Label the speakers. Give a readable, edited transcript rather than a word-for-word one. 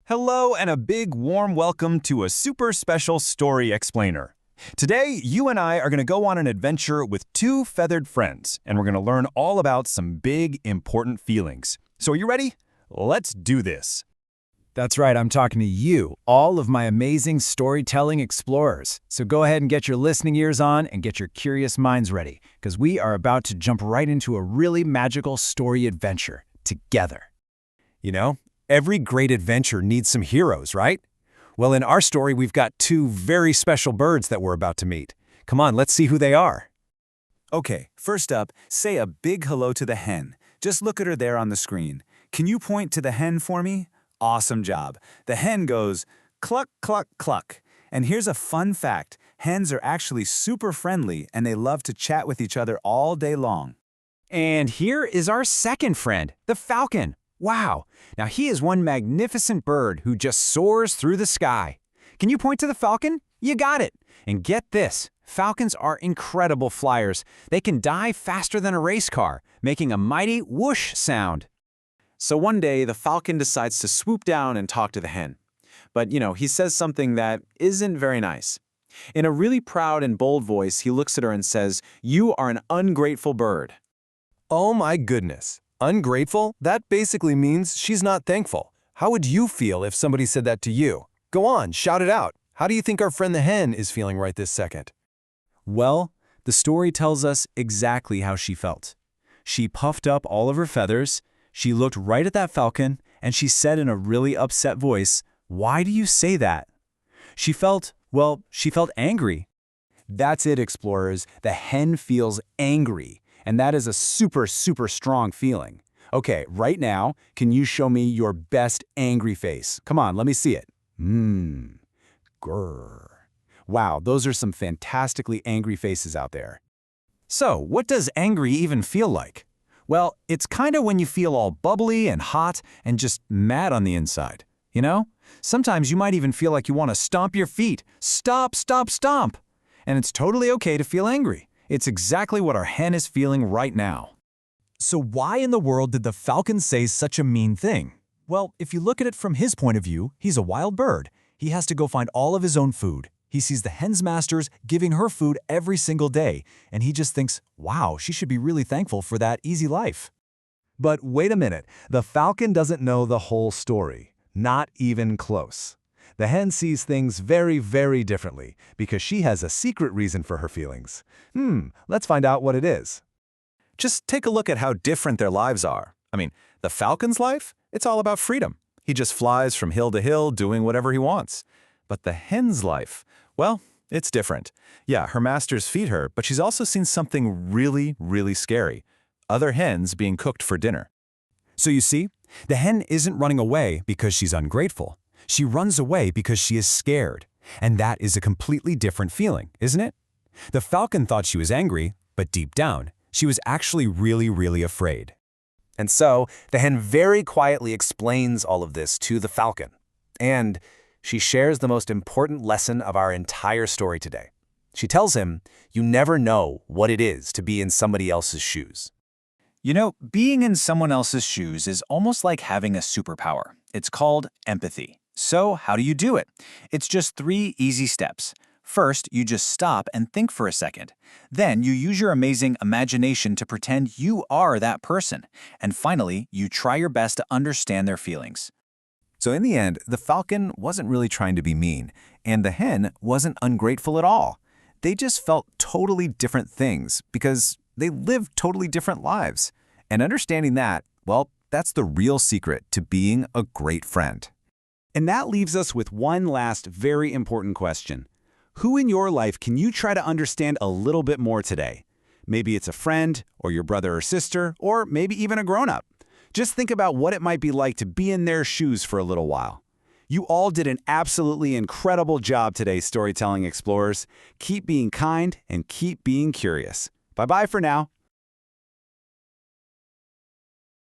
Speaker 1: Hello and a big warm welcome to a super special story explainer. Today, you and I are going to go on an adventure with two feathered friends, and we're going to learn all about some big, important feelings. So are you ready? Let's do this.
Speaker 2: That's right, I'm talking to you, all of my amazing storytelling explorers. So go ahead and get your listening ears on and get your curious minds ready, because we are about to jump right into a really magical story adventure together.
Speaker 3: You know, every great adventure needs some heroes, right? Well, in our story, we've got two very special birds that we're about to meet. Come on, let's see who they are.
Speaker 4: Okay, first up, say a big hello to the hen. Just look at her there on the screen. Can you point to the hen for me? Awesome job. The hen goes cluck, cluck, cluck. And here's a fun fact. Hens are actually super friendly and they love to chat with each other all day long.
Speaker 2: And here is our second friend, the falcon. Wow, now he is one magnificent bird who just soars through the sky. Can you point to the falcon? You got it. And get this, falcons are incredible flyers. They can dive faster than a race car, making a mighty whoosh sound.
Speaker 5: So one day, the falcon decides to swoop down and talk to the hen. But, he says something that isn't very nice. In a really proud and bold voice, he looks at her and says, "You are an ungrateful bird."
Speaker 3: Oh my goodness. Ungrateful? That basically means she's not thankful. How would you feel if somebody said that to you? Go on, shout it out. How do you think our friend the hen is feeling right this second?
Speaker 2: Well, the story tells us exactly how she felt. She puffed up all of her feathers, she looked right at that falcon, and she said in a really upset voice, "Why do you say that?" She felt angry. That's it, explorers. The hen feels angry, and that is a super strong feeling. Okay, right now, can you show me your best angry face? Come on, let me see it. Grrr. Wow, those are some fantastically angry faces out there. So, what does angry even feel like? Well, it's kind of when you feel all bubbly and hot and just mad on the inside, Sometimes you might even feel like you want to stomp your feet. Stop, stop, stomp! And it's totally okay to feel angry. It's exactly what our hen is feeling right now.
Speaker 6: So why in the world did the falcon say such a mean thing? Well, if you look at it from his point of view, he's a wild bird. He has to go find all of his own food. He sees the hen's masters giving her food every single day, and he just thinks, wow, she should be really thankful for that easy life.
Speaker 7: But wait a minute, the falcon doesn't know the whole story. Not even close. The hen sees things very differently because she has a secret reason for her feelings. Let's find out what it is.
Speaker 4: Just take a look at how different their lives are. The falcon's life, it's all about freedom. He just flies from hill to hill doing whatever he wants. But the hen's life, well, it's different. Yeah, her masters feed her, but she's also seen something really scary. Other hens being cooked for dinner.
Speaker 2: So you see, the hen isn't running away because she's ungrateful. She runs away because she is scared. And that is a completely different feeling, isn't it? The falcon thought she was angry, but deep down, she was actually really afraid.
Speaker 3: And so, the hen very quietly explains all of this to the falcon. And she shares the most important lesson of our entire story today. She tells him, you never know what it is to be in somebody else's shoes.
Speaker 5: Being in someone else's shoes is almost like having a superpower. It's called empathy. So how do you do it? It's just 3 easy steps. First, you just stop and think for a second. Then you use your amazing imagination to pretend you are that person. And finally, you try your best to understand their feelings.
Speaker 1: So in the end, the falcon wasn't really trying to be mean, and the hen wasn't ungrateful at all. They just felt totally different things because they lived totally different lives. And understanding that, well, that's the real secret to being a great friend.
Speaker 2: And that leaves us with one last very important question. Who in your life can you try to understand a little bit more today? Maybe it's a friend, or your brother or sister, or maybe even a grown-up. Just think about what it might be like to be in their shoes for a little while. You all did an absolutely incredible job today, Storytelling Explorers. Keep being kind and keep being curious. Bye-bye for now.